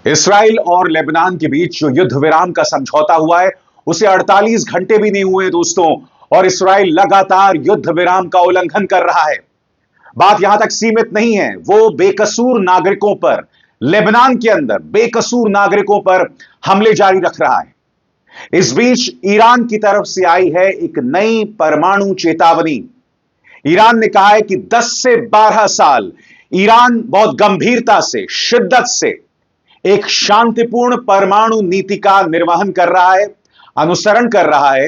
Israel और Lebanon के बीच जो युद्ध विराम का समझौता हुआ है उसे 48 घंटे भी नहीं हुए दोस्तों, और इसराइल लगातार युद्ध विराम का उल्लंघन कर रहा है। बात यहां तक सीमित नहीं है, वो बेकसूर नागरिकों पर, लेबनान के अंदर बेकसूर नागरिकों पर हमले जारी रख रहा है। इस बीच ईरान की तरफ से आई है एक नई परमाणु चेतावनी। ईरान ने कहा है कि 10 से 12 साल ईरान बहुत गंभीरता से, शिद्दत से एक शांतिपूर्ण परमाणु नीति का निर्वहन कर रहा है, अनुसरण कर रहा है,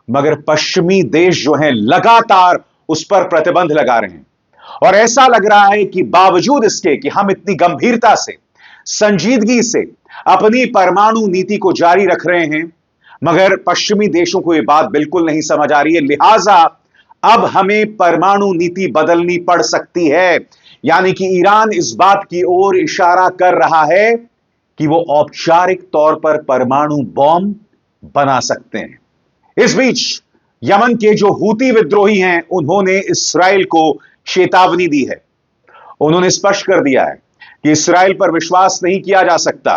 मगर पश्चिमी देश जो हैं लगातार उस पर प्रतिबंध लगा रहे हैं। और ऐसा लग रहा है कि बावजूद इसके कि हम इतनी गंभीरता से, संजीदगी से अपनी परमाणु नीति को जारी रख रहे हैं, मगर पश्चिमी देशों को यह बात बिल्कुल नहीं समझ आ रही है। लिहाजा अब हमें परमाणु नीति बदलनी पड़ सकती है। यानी कि ईरान इस बात की ओर इशारा कर रहा है कि वो औपचारिक तौर पर परमाणु बॉम्ब बना सकते हैं। इस बीच यमन के जो हूती विद्रोही हैं, उन्होंने इस्राएल को चेतावनी दी है। उन्होंने स्पष्ट कर दिया है कि इस्राएल पर विश्वास नहीं किया जा सकता।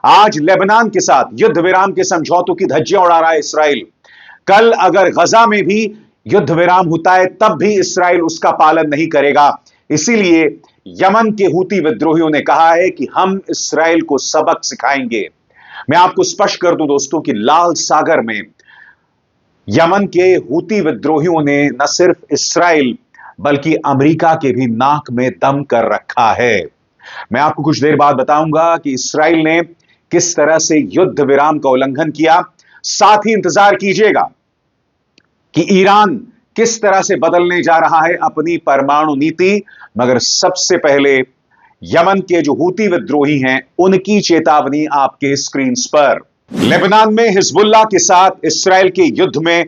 आज लेबनान के साथ युद्ध विराम के समझौतों की धज्जियां उड़ा रहा है इस्राएल। कल अगर गजा में भी युद्ध विराम होता है तब भी इस्राएल उसका पालन नहीं करेगा। इसीलिए यमन के हूती विद्रोहियों ने कहा है कि हम इस्राएल को सबक सिखाएंगे। मैं आपको स्पष्ट कर दूं दोस्तों कि लाल सागर में यमन के हूती विद्रोहियों ने न सिर्फ इस्राएल बल्कि अमेरिका के भी नाक में दम कर रखा है। मैं आपको कुछ देर बाद बताऊंगा कि इस्राएल ने किस तरह से युद्ध विराम का उल्लंघन किया। साथ ही इंतजार कीजिएगा कि ईरान किस तरह से बदलने जा रहा है अपनी परमाणु नीति। मगर सबसे पहले यमन के जो हूती विद्रोही हैं उनकी चेतावनी आपके स्क्रीन पर। लेबनान में हिजबुल्लाह के साथ इस्राएल के युद्ध में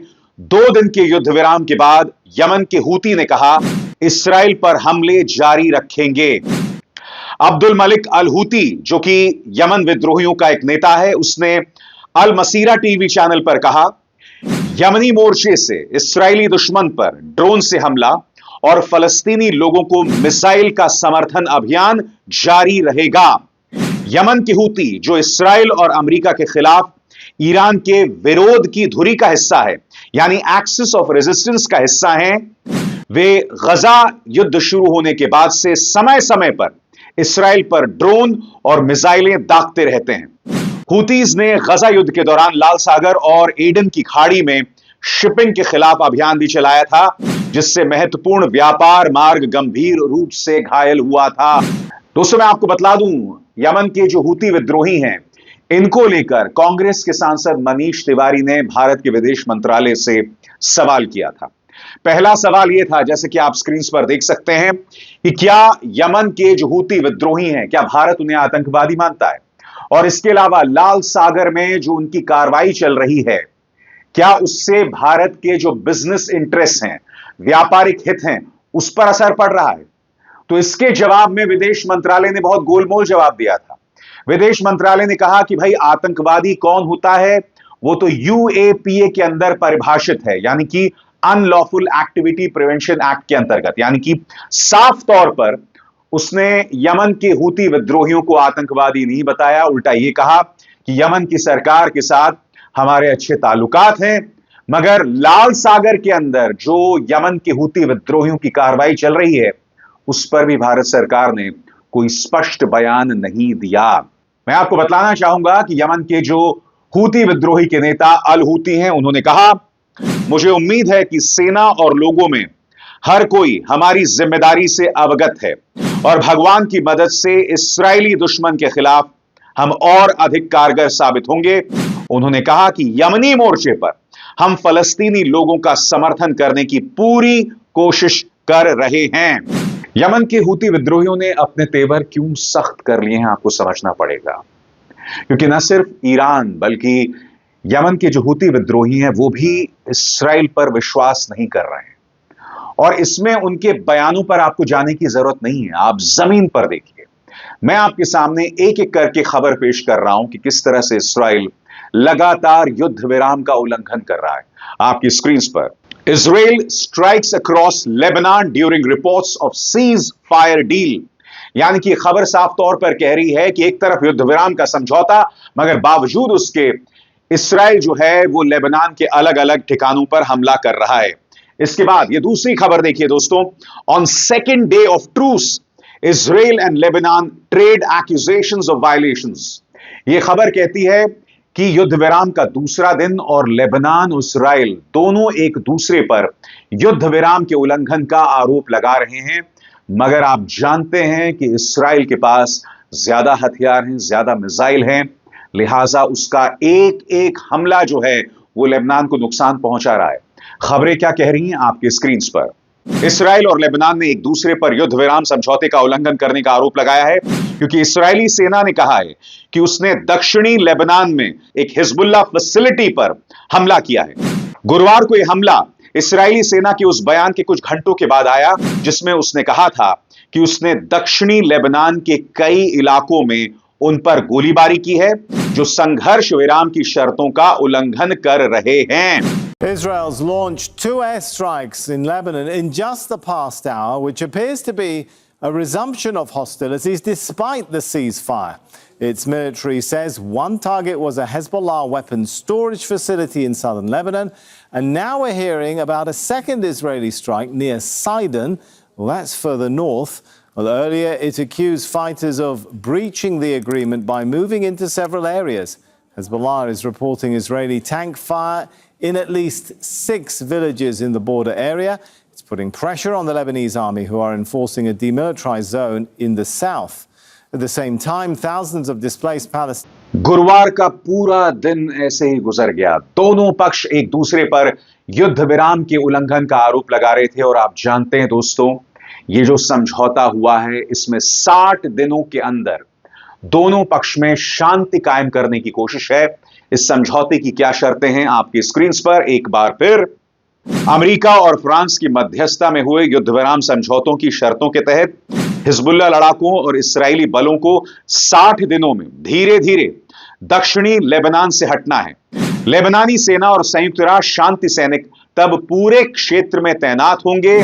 2 दिन के युद्ध विराम के बाद यमन के हूती ने कहा इस्राएल पर हमले जारी रखेंगे। अब्दुल मलिक अल हूती, जो कि यमन विद्रोहियों का एक नेता है, उसने अल मसीरा टीवी चैनल पर कहा यमनी मोर्चे से इस्राएली दुश्मन पर ड्रोन से हमला और फलस्तीनी लोगों को मिसाइल का समर्थन अभियान जारी रहेगा। यमन के हूती, जो इस्राएल और अमेरिका के खिलाफ ईरान के विरोध की धुरी का हिस्सा है, यानी एक्सिस ऑफ रेजिस्टेंस का हिस्सा हैं, वे गजा युद्ध शुरू होने के बाद से समय समय पर इस्राएल पर ड्रोन और मिसाइलें दागते रहते हैं। हूतीज ने गजा युद्ध के दौरान लाल सागर और एडन की खाड़ी में शिपिंग के खिलाफ अभियान भी चलाया था, जिससे महत्वपूर्ण व्यापार मार्ग गंभीर रूप से घायल हुआ था। दोस्तों, मैं आपको बतला दूं, यमन के जो हूती विद्रोही हैं, इनको लेकर कांग्रेस के सांसद मनीष तिवारी ने भारत के विदेश मंत्रालय से सवाल किया था। पहला सवाल यह था, जैसे कि आप स्क्रीन पर देख सकते हैं, कि क्या यमन के जो हूती विद्रोही हैं, क्या भारत उन्हें आतंकवादी मानता है? और इसके अलावा लाल सागर में जो उनकी कार्रवाई चल रही है, क्या उससे भारत के जो बिजनेस इंटरेस्ट हैं, व्यापारिक हित हैं, उस पर असर पड़ रहा है? तो इसके जवाब में विदेश मंत्रालय ने बहुत गोलमोल जवाब दिया था। विदेश मंत्रालय ने कहा कि भाई, आतंकवादी कौन होता है वो तो यूएपीए के अंदर परिभाषित है, यानी कि अनलॉफुल एक्टिविटी प्रिवेंशन एक्ट के अंतर्गत। यानी कि साफ तौर पर उसने यमन के हूती विद्रोहियों को आतंकवादी नहीं बताया, उल्टा यह कहा कि यमन की सरकार के साथ हमारे अच्छे ताल्लुकात हैं, मगर लाल सागर के अंदर जो यमन के हूती विद्रोहियों की कार्रवाई चल रही है उस पर भी भारत सरकार ने कोई स्पष्ट बयान नहीं दिया। मैं आपको बतलाना चाहूंगा कि यमन के जो हूती विद्रोही के नेता अल हूती हैं, उन्होंने कहा मुझे उम्मीद है कि सेना और लोगों में हर कोई हमारी जिम्मेदारी से अवगत है और भगवान की मदद से इस्राएली दुश्मन के खिलाफ हम और अधिक कारगर साबित होंगे। उन्होंने कहा कि यमनी मोर्चे पर हम फलस्तीनी लोगों का समर्थन करने की पूरी कोशिश कर रहे हैं। यमन के हूती विद्रोहियों ने अपने तेवर क्यों सख्त कर लिए हैं, आपको समझना पड़ेगा, क्योंकि न सिर्फ ईरान बल्कि यमन के जो हूती विद्रोही हैं वो भी इस्राएल पर विश्वास नहीं कर रहे हैं। और इसमें उनके बयानों पर आपको जाने की जरूरत नहीं है, आप जमीन पर देखिए। मैं आपके सामने एक एक करके खबर पेश कर रहा हूं कि किस तरह से इस्राएल लगातार युद्ध विराम का उल्लंघन कर रहा है। आपकी स्क्रीन पर Israel strikes across Lebanon during reports of cease fire deal. यानी कि खबर साफ तौर पर कह रही है कि एक तरफ युद्ध विराम का समझौता, मगर बावजूद उसके इसराइल जो है वो लेबनान के अलग अलग ठिकानों पर हमला कर रहा है। इसके बाद ये दूसरी खबर देखिए दोस्तों, on second day of truce Israel and Lebanon trade accusations of violations. यह खबर कहती है कि युद्ध विराम का दूसरा दिन और लेबनान और इसराइल दोनों एक दूसरे पर युद्ध विराम के उल्लंघन का आरोप लगा रहे हैं। मगर आप जानते हैं कि इसराइल के पास ज्यादा हथियार हैं, ज्यादा मिसाइल हैं, लिहाजा उसका एक एक हमला जो है वो लेबनान को नुकसान पहुंचा रहा है। खबरें क्या कह रही हैं आपके स्क्रीन पर। इसराइल और लेबनान ने एक दूसरे पर युद्ध विराम समझौते का उल्लंघन करने का आरोप लगाया है, क्योंकि इस्राएली सेना ने कहा है कि उसने दक्षिणी लेबनान में एक हिजबुल्लाह फैसिलिटी पर हमला किया है। गुरुवार को यह हमला इस्राएली सेना के उस बयान के कुछ घंटों के बाद आया जिसमें उसने कहा था कि उसने दक्षिणी लेबनान के कई इलाकों में उन पर गोलीबारी की है जो संघर्ष विराम की शर्तों का उल्लंघन कर रहे हैं। Israel's launched 2 airstrikes in Lebanon in just the past hour, which appears to be a resumption of hostilities despite the ceasefire. Its military says one target was a Hezbollah weapons storage facility in southern Lebanon, and now we're hearing about a second Israeli strike near Sidon. Well, that's further north. Well, earlier it accused fighters of breaching the agreement by moving into several areas. Hezbollah is reporting Israeli tank fire in at least 6 villages in the border area. It's putting pressure on the Lebanese army, who are enforcing a demilitarized zone in the south. At the same time, thousands of displaced Palestinians. गुरुवार का पूरा दिन ऐसे ही गुजर गया। दोनों पक्ष एक दूसरे पर युद्ध विराम के उल्लंघन का आरोप लगा रहे थे, और आप जानते हैं दोस्तों, ये जो समझौता हुआ है इसमें 60 दिनों के अंदर दोनों पक्ष में शांति कायम करने की कोशिश है। इस समझौते की क्या शर्तें हैं आपकी स्क्रीन पर एक बार फिर। अमेरिका और फ्रांस की मध्यस्थता में हुए युद्ध विराम समझौतों की शर्तों के तहत हिजबुल्लाह लड़ाकों और इस्राएली बलों को 60 दिनों में धीरे धीरे दक्षिणी लेबनान से हटना है। लेबनानी सेना और संयुक्त राष्ट्र शांति सैनिक तब पूरे क्षेत्र में तैनात होंगे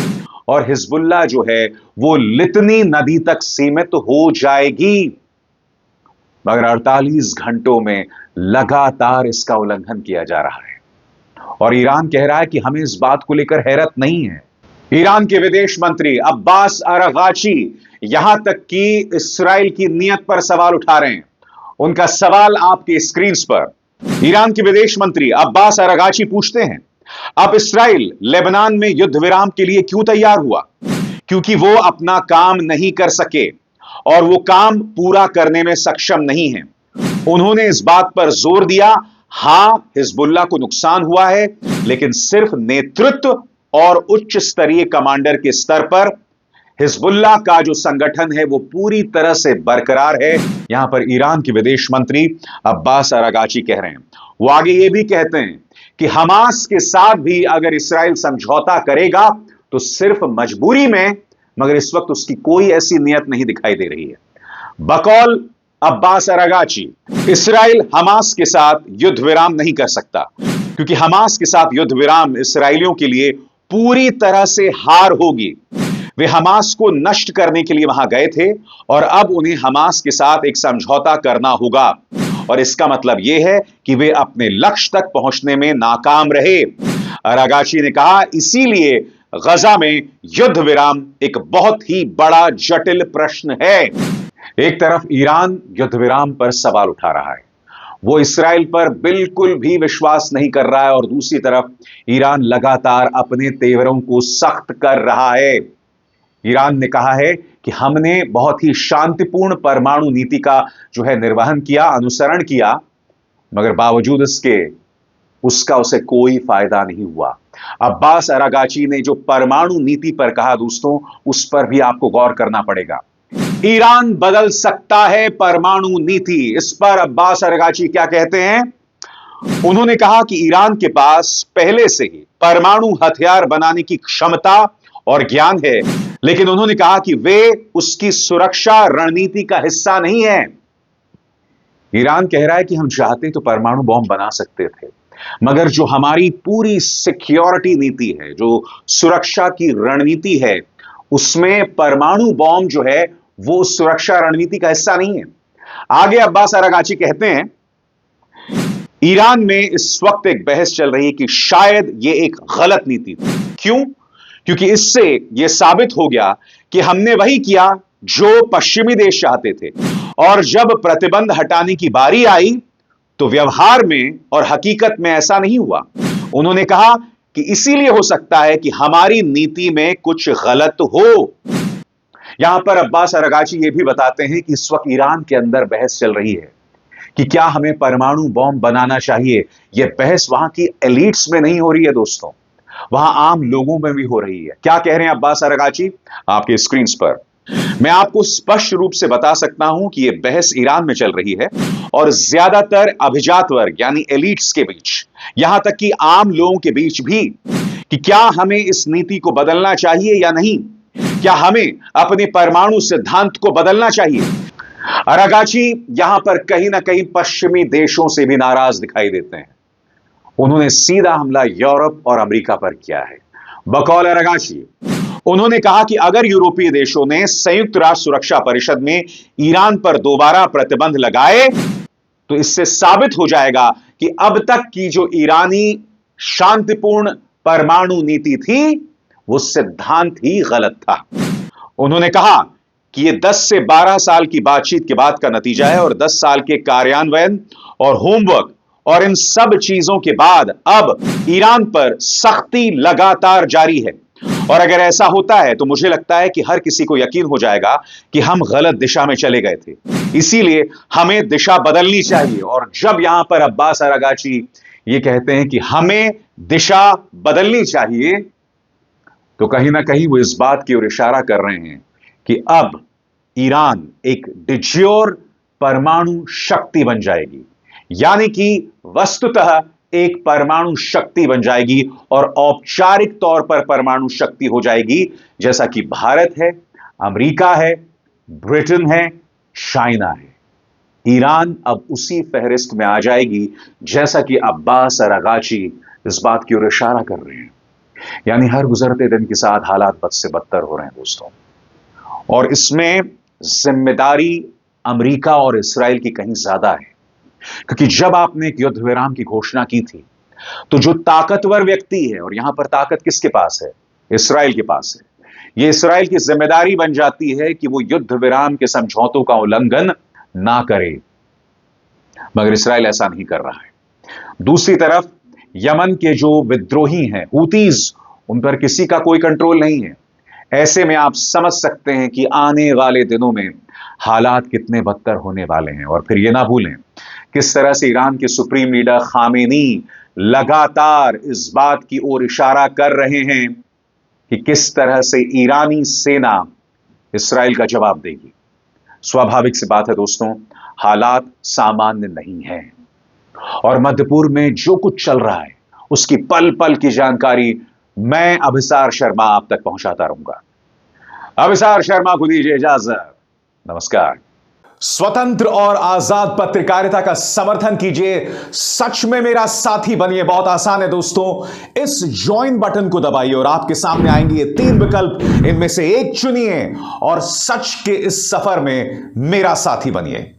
और हिजबुल्लाह जो है वो लितनी नदी तक सीमित हो जाएगी। मगर 48 घंटों में लगातार इसका उल्लंघन किया जा रहा है, और ईरान कह रहा है कि हमें इस बात को लेकर हैरत नहीं है। ईरान के विदेश मंत्री अब्बास अरागाची यहां तक कि इस्राइल की नीयत पर सवाल उठा रहे हैं। उनका सवाल आपके स्क्रीन पर। ईरान के विदेश मंत्री अब्बास अरागाची पूछते हैं, अब इस्राइल लेबनान में युद्ध विराम के लिए क्यों तैयार हुआ? क्योंकि वो अपना काम नहीं कर सके और वो काम पूरा करने में सक्षम नहीं है। उन्होंने इस बात पर जोर दिया, हां हिजबुल्लाह को नुकसान हुआ है, लेकिन सिर्फ नेतृत्व और उच्च स्तरीय कमांडर के स्तर पर हिजबुल्लाह का जो संगठन है वो पूरी तरह से बरकरार है। यहां पर ईरान के विदेश मंत्री अब्बास अरागाची कह रहे हैं। वो आगे ये भी कहते हैं कि हमास के साथ भी अगर इसराइल समझौता करेगा तो सिर्फ मजबूरी में, मगर इस वक्त उसकी कोई ऐसी नियत नहीं दिखाई दे रही है। बकौल अब्बास अरागाची, इसराइल हमास के साथ युद्ध विराम नहीं कर सकता, क्योंकि हमास के साथ युद्ध विराम इसराइलियों के लिए पूरी तरह से हार होगी। वे हमास को नष्ट करने के लिए वहां गए थे और अब उन्हें हमास के साथ एक समझौता करना होगा, और इसका मतलब यह है कि वे अपने लक्ष्य तक पहुंचने में नाकाम रहे। अरागाची ने कहा, इसीलिए गजा में युद्ध विराम एक बहुत ही बड़ा जटिल प्रश्न है। एक तरफ ईरान युद्ध विराम पर सवाल उठा रहा है, वो इसराइल पर बिल्कुल भी विश्वास नहीं कर रहा है, और दूसरी तरफ ईरान लगातार अपने तेवरों को सख्त कर रहा है। ईरान ने कहा है कि हमने बहुत ही शांतिपूर्ण परमाणु नीति का जो है निर्वहन किया, अनुसरण किया, मगर बावजूद इसके उसका उसे कोई फायदा नहीं हुआ। अब्बास अरागाची ने जो परमाणु नीति पर कहा दोस्तों, उस पर भी आपको गौर करना पड़ेगा। ईरान बदल सकता है परमाणु नीति। इस पर अब्बास अरागाची क्या कहते हैं? उन्होंने कहा कि ईरान के पास पहले से ही परमाणु हथियार बनाने की क्षमता और ज्ञान है, लेकिन उन्होंने कहा कि वे उसकी सुरक्षा रणनीति का हिस्सा नहीं है। ईरान कह रहा है कि हम चाहते तो परमाणु बॉम्ब बना सकते थे, मगर जो हमारी पूरी सिक्योरिटी नीति है, जो सुरक्षा की रणनीति है, उसमें परमाणु बॉम्ब जो है वो उस सुरक्षा रणनीति का हिस्सा नहीं है। आगे अब्बास अरागाची कहते हैं, ईरान में इस वक्त एक बहस चल रही है कि शायद यह एक गलत नीति थी। क्यों? क्योंकि इससे यह साबित हो गया कि हमने वही किया जो पश्चिमी देश चाहते थे, और जब प्रतिबंध हटाने की बारी आई तो व्यवहार में और हकीकत में ऐसा नहीं हुआ। उन्होंने कहा कि इसीलिए हो सकता है कि हमारी नीति में कुछ गलत हो। यहां पर अब्बास अरागाची यह भी बताते हैं कि इस वक्त ईरान के अंदर बहस चल रही है कि क्या हमें परमाणु बॉम्ब बनाना चाहिए। यह बहस वहां की एलिट्स में नहीं हो रही है दोस्तों, वहां आम लोगों में भी हो रही है। क्या कह रहे हैं अब्बास अरागाची? आपके स्क्रीन पर मैं आपको स्पष्ट रूप से बता सकता हूं कि यह बहस ईरान में चल रही है और ज्यादातर अभिजात वर्ग यानी एलिट्स के बीच, यहां तक कि आम लोगों के बीच भी, कि क्या हमें इस नीति को बदलना चाहिए या नहीं, क्या हमें अपने परमाणु सिद्धांत को बदलना चाहिए। अरागाची यहां पर कहीं ना कहीं पश्चिमी देशों से भी नाराज दिखाई देते हैं। उन्होंने सीधा हमला यूरोप और अमेरिका पर किया है। बकौल अरागाची उन्होंने कहा कि अगर यूरोपीय देशों ने संयुक्त राष्ट्र सुरक्षा परिषद में ईरान पर दोबारा प्रतिबंध लगाए तो इससे साबित हो जाएगा कि अब तक की जो ईरानी शांतिपूर्ण परमाणु नीति थी वो सिद्धांत ही गलत था। उन्होंने कहा कि यह 10 से 12 साल की बातचीत के बाद का नतीजा है और 10 साल के कार्यान्वयन और होमवर्क और इन सब चीजों के बाद अब ईरान पर सख्ती लगातार जारी है। और अगर ऐसा होता है तो मुझे लगता है कि हर किसी को यकीन हो जाएगा कि हम गलत दिशा में चले गए थे, इसीलिए हमें दिशा बदलनी चाहिए। और जब यहां पर अब्बास अरागाची ये कहते हैं कि हमें दिशा बदलनी चाहिए तो कहीं ना कहीं वो इस बात की ओर इशारा कर रहे हैं कि अब ईरान एक डिज्योर परमाणु शक्ति बन जाएगी, यानी कि वस्तुतः एक परमाणु शक्ति बन जाएगी और औपचारिक तौर पर परमाणु शक्ति हो जाएगी, जैसा कि भारत है, अमेरिका है, ब्रिटेन है, चाइना है। ईरान अब उसी फहरिस्त में आ जाएगी जैसा कि अब्बास अरागाची इस बात की ओर इशारा कर रहे हैं। यानी हर गुजरते दिन के साथ हालात बद से बदतर हो रहे हैं दोस्तों, और इसमें जिम्मेदारी अमेरिका और इस्राएल की कहीं ज्यादा है। क्योंकि जब आपने एक युद्ध विराम की घोषणा की थी तो जो ताकतवर व्यक्ति है, और यहां पर ताकत किसके पास है? इस्राएल के पास है। यह इस्राएल की जिम्मेदारी बन जाती है कि वो युद्ध विराम के समझौतों का उल्लंघन ना करे, मगर इस्राएल ऐसा नहीं कर रहा है। दूसरी तरफ यमन के जो विद्रोही हैं हूतीज, उन पर किसी का कोई कंट्रोल नहीं है। ऐसे में आप समझ सकते हैं कि आने वाले दिनों में हालात कितने बदतर होने वाले हैं। और फिर यह ना भूलें किस तरह से ईरान के सुप्रीम लीडर खामेनी लगातार इस बात की ओर इशारा कर रहे हैं कि किस तरह से ईरानी सेना इस्राएल का जवाब देगी। स्वाभाविक सी बात है दोस्तों, हालात सामान्य नहीं है और मध्य पूर्व में जो कुछ चल रहा है उसकी पल पल की जानकारी मैं अभिसार शर्मा आप तक पहुंचाता रहूंगा। अभिसार शर्मा को दीजिए इजाजत। नमस्कार। स्वतंत्र और आजाद पत्रकारिता का समर्थन कीजिए, सच में मेरा साथी बनिए। बहुत आसान है दोस्तों, इस ज्वाइन बटन को दबाइए और आपके सामने आएंगे ये 3 विकल्प, इनमें से एक चुनिए और सच के इस सफर में मेरा साथी बनिए।